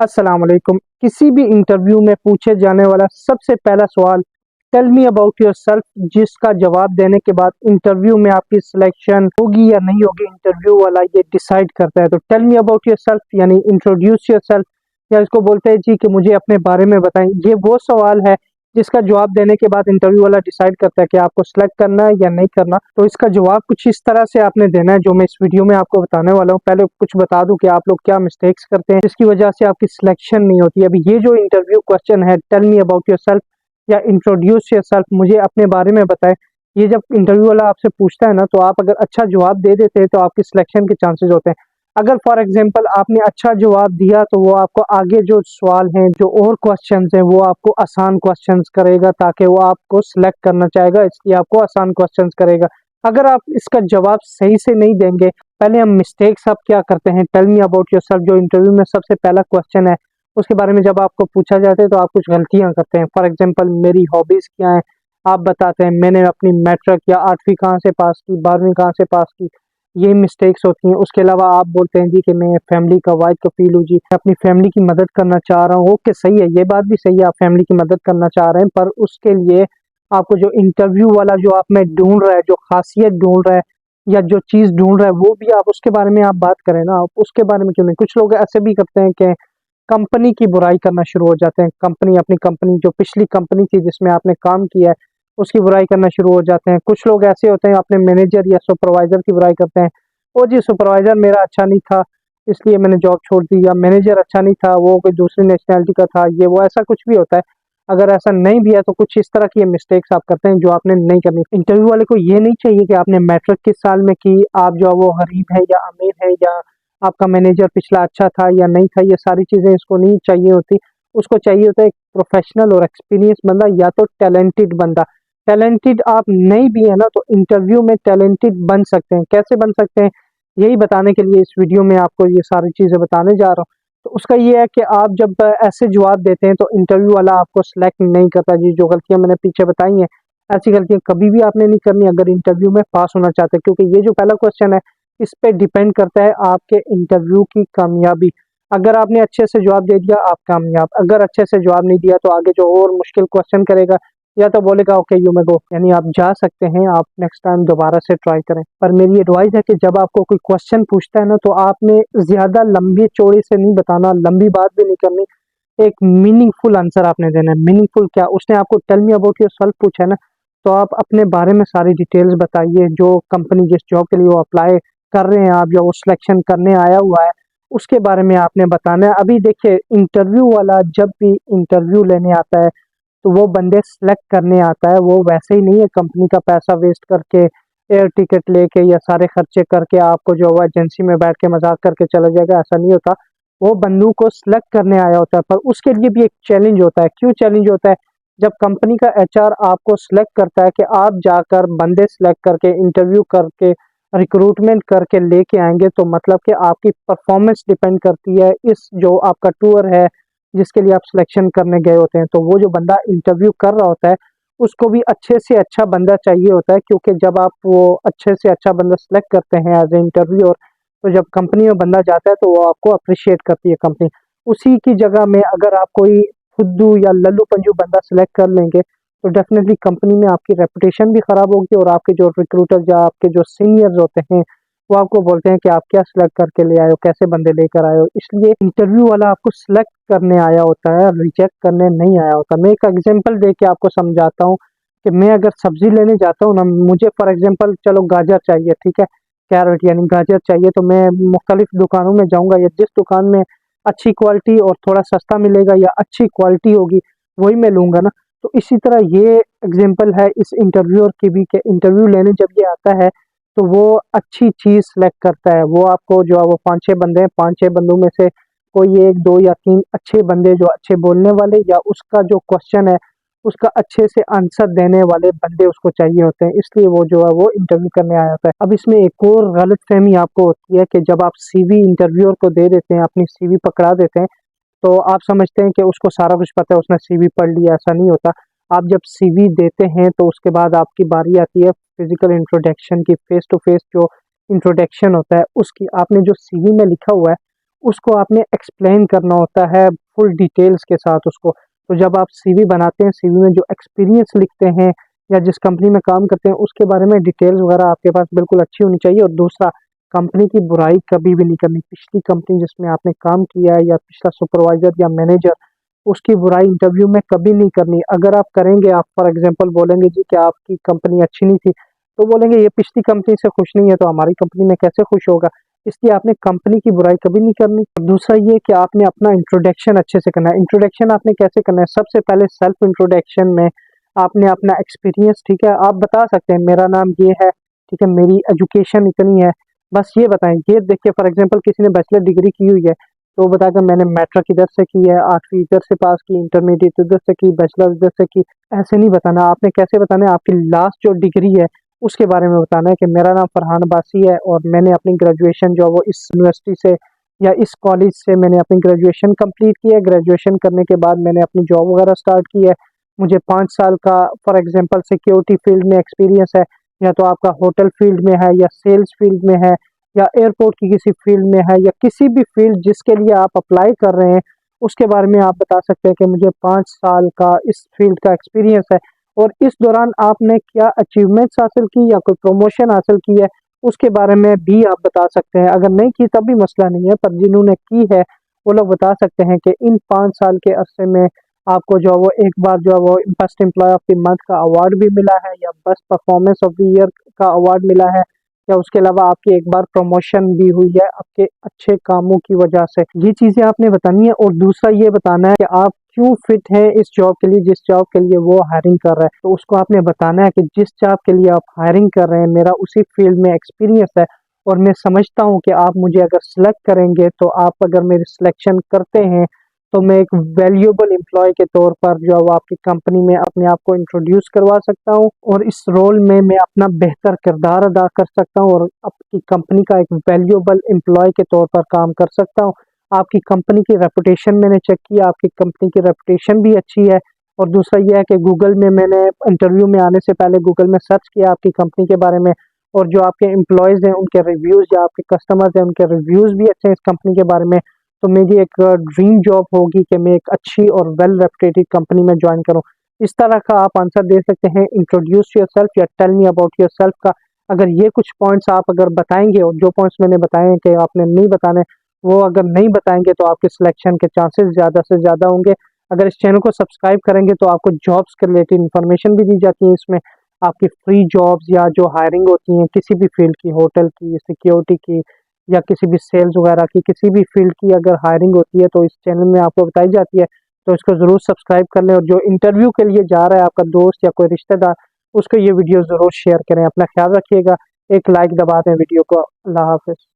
अस्सलाम वालेकुम। किसी भी इंटरव्यू में पूछे जाने वाला सबसे पहला सवाल टेल मी अबाउट योरसेल्फ, जिसका जवाब देने के बाद इंटरव्यू में आपकी सिलेक्शन होगी या नहीं होगी इंटरव्यू वाला ये डिसाइड करता है। तो टेल मी अबाउट योरसेल्फ यानी इंट्रोड्यूस योरसेल्फ, या इसको बोलते हैं जी कि मुझे अपने बारे में बताएं। ये वो सवाल है जिसका जवाब देने के बाद इंटरव्यू वाला डिसाइड करता है कि आपको सिलेक्ट करना है या नहीं करना। तो इसका जवाब कुछ इस तरह से आपने देना है जो मैं इस वीडियो में आपको बताने वाला हूँ। पहले कुछ बता दूं कि आप लोग क्या मिस्टेक्स करते हैं जिसकी वजह से आपकी सिलेक्शन नहीं होती। अभी ये जो इंटरव्यू क्वेश्चन है टेल मी अबाउट योरसेल्फ या इंट्रोड्यूस योरसेल्फ, मुझे अपने बारे में बताएं, ये जब इंटरव्यू वाला आपसे पूछता है ना, तो आप अगर अच्छा जवाब दे देते हैं तो आपकी सिलेक्शन के चांसेस होते हैं। अगर फॉर एग्जांपल आपने अच्छा जवाब दिया तो वो आपको आगे जो सवाल हैं, जो और क्वेश्चंस हैं, वो आपको आसान क्वेश्चंस करेगा ताकि वो आपको सिलेक्ट करना चाहेगा, इसलिए आपको आसान क्वेश्चंस करेगा। अगर आप इसका जवाब सही से नहीं देंगे, पहले हम मिस्टेक्स आप क्या करते हैं, टेल मी अबाउट योरसेल्फ जो इंटरव्यू में सबसे पहला क्वेश्चन है उसके बारे में जब आपको पूछा जाता है तो आप कुछ गलतियां करते हैं। फॉर एग्जाम्पल मेरी हॉबीज क्या है, आप बताते हैं मैंने अपनी मैट्रिक या 8वीं कहाँ से पास की, 12वीं कहाँ से पास की, ये मिस्टेक्स होती हैं। उसके अलावा आप बोलते हैं जी कि मैं फैमिली का वाइफ का फील हूँ, जी मैं अपनी फैमिली की मदद करना चाह रहा हूँ। ओके, सही है, ये बात भी सही है, आप फैमिली की मदद करना चाह रहे हैं, पर उसके लिए आपको जो इंटरव्यू वाला जो आप में ढूंढ रहा है, जो खासियत ढूंढ रहा है या जो चीज़ ढूंढ रहा है, वो भी आप उसके बारे में आप बात करें ना। आप उसके बारे में क्यों नहीं, कुछ लोग ऐसे भी करते हैं कि कंपनी की बुराई करना शुरू हो जाते हैं। अपनी कंपनी जो पिछली कंपनी थी जिसमें आपने काम किया है उसकी बुराई करना शुरू हो जाते हैं। कुछ लोग ऐसे होते हैं अपने मैनेजर या सुपरवाइजर की बुराई करते हैं। ओ जी, सुपरवाइजर मेरा अच्छा नहीं था इसलिए मैंने जॉब छोड़ दी, या मैनेजर अच्छा नहीं था, वो कोई दूसरी नेशनैलिटी का था, ये वो ऐसा कुछ भी होता है। अगर ऐसा नहीं भी है तो कुछ इस तरह की मिस्टेक्स आप करते हैं जो आपने नहीं करनी। इंटरव्यू वाले को ये नहीं चाहिए कि आपने मैट्रिक किस साल में की, आप जो है वो गरीब है या अमीर है, या आपका मैनेजर पिछला अच्छा था या नहीं था, ये सारी चीज़ें इसको नहीं चाहिए होती। उसको चाहिए होता है एक प्रोफेशनल और एक्सपीरियंस बंदा, या तो टैलेंटेड बंदा। टैलेंटेड आप नहीं भी है ना तो इंटरव्यू में टैलेंटेड बन सकते हैं। कैसे बन सकते हैं, यही बताने के लिए इस वीडियो में आपको ये सारी चीज़ें बताने जा रहा हूँ। तो उसका ये है कि आप जब ऐसे जवाब देते हैं तो इंटरव्यू वाला आपको सिलेक्ट नहीं करता। जी, जो गलतियाँ मैंने पीछे बताई हैं, ऐसी गलतियाँ कभी भी आपने नहीं करनी अगर इंटरव्यू में पास होना चाहते हैं, क्योंकि ये जो पहला क्वेश्चन है इस पे डिपेंड करता है आपके इंटरव्यू की कामयाबी। अगर आपने अच्छे से जवाब दे दिया आप कामयाब, अगर अच्छे से जवाब नहीं दिया तो आगे जो और मुश्किल क्वेश्चन करेगा या तो बोलेगा ओके यू मे गो, यानी आप जा सकते हैं, आप नेक्स्ट टाइम दोबारा से ट्राई करें। पर मेरी एडवाइस है कि जब आपको कोई क्वेश्चन पूछता है ना तो आपने ज्यादा लंबी चौड़ी से नहीं बताना, लंबी बात भी नहीं करनी, एक मीनिंगफुल आंसर आपने देना है। मीनिंगफुल क्या, उसने आपको टेल मी अबाउट योरसेल्फ पूछा है ना, तो आप अपने बारे में सारी डिटेल्स बताइए। जो कंपनी जिस जॉब के लिए वो अप्लाई कर रहे हैं, आप जो वो सिलेक्शन करने आया हुआ है उसके बारे में आपने बताना है। अभी देखिए, इंटरव्यू वाला जब भी इंटरव्यू लेने आता है तो वो बंदे सेलेक्ट करने आता है, वो वैसे ही नहीं है कंपनी का पैसा वेस्ट करके एयर टिकट लेके या सारे खर्चे करके आपको जो है एजेंसी में बैठ के मजाक करके चला जाएगा, ऐसा नहीं होता। वो बंदू को सिलेक्ट करने आया होता है, पर उसके लिए भी एक चैलेंज होता है। क्यों चैलेंज होता है, जब कंपनी का एचआर आपको सिलेक्ट करता है कि आप जाकर बंदे सिलेक्ट करके इंटरव्यू करके रिक्रूटमेंट करके लेके आएंगे, तो मतलब कि आपकी परफॉर्मेंस डिपेंड करती है इस जो आपका टूर है जिसके लिए आप सिलेक्शन करने गए होते हैं। तो वो जो बंदा इंटरव्यू कर रहा होता है उसको भी अच्छे से अच्छा बंदा चाहिए होता है, क्योंकि जब आप वो अच्छे से अच्छा बंदा सेलेक्ट करते हैं एज ए इंटरव्यूअर, तो जब कंपनी में बंदा जाता है तो वो आपको अप्रिशिएट करती है कंपनी। उसी की जगह में अगर आप कोई फुद्दू या लल्लू पंजू बंदा सेलेक्ट कर लेंगे तो डेफिनेटली कंपनी में आपकी रेपुटेशन भी खराब होगी, और आपके जो रिक्रूटर या आपके जो सीनियर्स होते हैं वो आपको बोलते हैं कि आप क्या सिलेक्ट करके ले आए हो, कैसे बंदे लेकर आए हो। इसलिए इंटरव्यू वाला आपको सिलेक्ट करने आया होता है, रिजेक्ट करने नहीं आया होता। मैं एक एग्जांपल दे के आपको समझाता हूँ कि मैं अगर सब्जी लेने जाता हूँ ना, मुझे फॉर एग्जांपल चलो गाजर चाहिए, ठीक है, कैरेट यानी गाजर चाहिए, तो मैं मुख्तलिफ दुकानों में जाऊँगा, या जिस दुकान में अच्छी क्वालिटी और थोड़ा सस्ता मिलेगा या अच्छी क्वालिटी होगी वही मैं लूँगा ना। तो इसी तरह ये एग्जांपल है इस इंटरव्यूअर की भी, कि इंटरव्यू लेने जब ये आता है तो वो अच्छी चीज़ सेलेक्ट करता है। वो आपको जो है वो 5-6 बंदे हैं, 5-6 बंदों में से कोई 1, 2 या 3 अच्छे बंदे जो अच्छे बोलने वाले या उसका जो क्वेश्चन है उसका अच्छे से आंसर देने वाले बंदे उसको चाहिए होते हैं, इसलिए वो जो है वो इंटरव्यू करने आया होता है। अब इसमें एक और गलतफहमी आपको होती है कि जब आप सीवी इंटरव्यूअर को दे देते हैं, अपनी सीवी पकड़ा देते हैं, तो आप समझते हैं कि उसको सारा कुछ पता है, उसने सीवी पढ़ लिया। ऐसा नहीं होता। आप जब सीवी देते हैं तो उसके बाद आपकी बारी आती है फिजिकल इंट्रोडक्शन की, फेस टू फेस जो इंट्रोडक्शन होता है उसकी। आपने जो सीवी में लिखा हुआ है उसको आपने एक्सप्लेन करना होता है फुल डिटेल्स के साथ उसको। तो जब आप सीवी बनाते हैं, सीवी में जो एक्सपीरियंस लिखते हैं या जिस कंपनी में काम करते हैं उसके बारे में डिटेल्स वगैरह आपके पास बिल्कुल अच्छी होनी चाहिए। और दूसरा, कंपनी की बुराई कभी भी नहीं करनी। पिछली कंपनी जिसमें आपने काम किया है या पिछला सुपरवाइजर या मैनेजर, उसकी बुराई इंटरव्यू में कभी नहीं करनी। अगर आप करेंगे, आप फॉर एग्जांपल बोलेंगे जी कि आपकी कंपनी अच्छी नहीं थी, तो बोलेंगे ये पिछली कंपनी से खुश नहीं है तो हमारी कंपनी में कैसे खुश होगा। इसलिए आपने कंपनी की बुराई कभी नहीं करनी। दूसरा ये कि आपने अपना इंट्रोडक्शन अच्छे से करना है। इंट्रोडक्शन आपने कैसे करना है? सबसे पहले सेल्फ इंट्रोडक्शन में आपने अपना एक्सपीरियंस, ठीक है, आप बता सकते हैं मेरा नाम ये है, ठीक है, मेरी एजुकेशन इतनी है, बस ये बताएं। ये देखिए, फॉर एग्जांपल किसी ने बैचलर डिग्री की हुई है तो बताकर मैंने मैट्रिक इधर से की है, 8वीं इधर से पास की, इंटरमीडिएट इधर से की, बैचलर इधर से की। ऐसे नहीं बताना। आपने कैसे बताना है? आपकी लास्ट जो डिग्री है उसके बारे में बताना है कि मेरा नाम फरहान अब्बासी है और मैंने अपनी ग्रेजुएशन जो है वो इस यूनिवर्सिटी से या इस कॉलेज से मैंने अपनी ग्रेजुएशन कंप्लीट की है। ग्रेजुएशन करने के बाद मैंने अपनी जॉब वगैरह स्टार्ट की है। मुझे 5 साल का फॉर एग्जांपल सिक्योरिटी फील्ड में एक्सपीरियंस है, या तो आपका होटल फील्ड में है या सेल्स फील्ड में है या एयरपोर्ट की किसी फील्ड में है या किसी भी फील्ड जिसके लिए आप अप्लाई कर रहे हैं उसके बारे में आप बता सकते हैं कि मुझे 5 साल का इस फील्ड का एक्सपीरियंस है। और इस दौरान आपने क्या अचीवमेंट्स हासिल की या कोई प्रमोशन हासिल की है उसके बारे में भी आप बता सकते हैं। अगर नहीं की तब भी मसला नहीं है, पर जिन्होंने की है वो लोग बता सकते हैं कि इन 5 साल के अरसे में आपको जो है वो एक बार जो है वो best employee of the month का अवार्ड भी मिला है या best performance of the year का अवार्ड मिला है, या उसके अलावा आपकी एक बार प्रमोशन भी हुई है आपके अच्छे कामों की वजह से। ये चीज़ें आपने बतानी है। और दूसरा ये बताना है कि आप क्यों फिट है इस जॉब के लिए जिस जॉब के लिए वो हायरिंग कर रहा है। तो उसको आपने बताना है कि जिस जॉब के लिए आप हायरिंग कर रहे हैं मेरा उसी फील्ड में एक्सपीरियंस है और मैं समझता हूँ कि आप मुझे अगर सिलेक्ट करेंगे तो आप अगर मेरी सिलेक्शन करते हैं तो मैं एक वैल्यूएबल एम्प्लॉय के तौर पर जो है वो आपकी कंपनी में अपने आप को इंट्रोड्यूस करवा सकता हूँ और इस रोल में मैं अपना बेहतर किरदार अदा कर सकता हूँ और आपकी कंपनी का एक वैल्यूएबल एम्प्लॉय के तौर पर काम कर सकता हूँ। आपकी कंपनी की रेपुटेशन मैंने चेक किया, आपकी कंपनी की रेपुटेशन भी अच्छी है। और दूसरा यह है कि गूगल में मैंने इंटरव्यू में आने से पहले गूगल में सर्च किया आपकी कंपनी के बारे में, और जो आपके एम्प्लॉयज़ हैं उनके रिव्यूज़ या आपके कस्टमर्स हैं उनके रिव्यूज़ भी अच्छे हैं इस कंपनी के बारे में। तो मेरी एक ड्रीम जॉब होगी कि मैं एक अच्छी और वेल रेपुटेटेड कंपनी में ज्वाइन करूं। इस तरह का आप आंसर दे सकते हैं इंट्रोड्यूस योरसेल्फ या टेल मी अबाउट योरसेल्फ का। अगर ये कुछ पॉइंट्स आप अगर बताएंगे और जो पॉइंट्स मैंने बताए हैं कि आपने नहीं बताने, वो अगर नहीं बताएंगे तो आपके सिलेक्शन के चांसेस ज़्यादा से ज़्यादा होंगे। अगर इस चैनल को सब्सक्राइब करेंगे तो आपको जॉब्स के रिलेटेड इन्फॉर्मेशन भी दी जाती है इसमें। आपकी फ्री जॉब्स या जो हायरिंग होती हैं किसी भी फील्ड की, होटल की, सिक्योरिटी की या किसी भी सेल्स वगैरह की, किसी भी फील्ड की अगर हायरिंग होती है तो इस चैनल में आपको बताई जाती है। तो इसको ज़रूर सब्सक्राइब कर लें और जो इंटरव्यू के लिए जा रहा है आपका दोस्त या कोई रिश्तेदार, उसको ये वीडियो ज़रूर शेयर करें। अपना ख्याल रखिएगा, एक लाइक दबा दें वीडियो को। अल्लाह हाफ़िज़।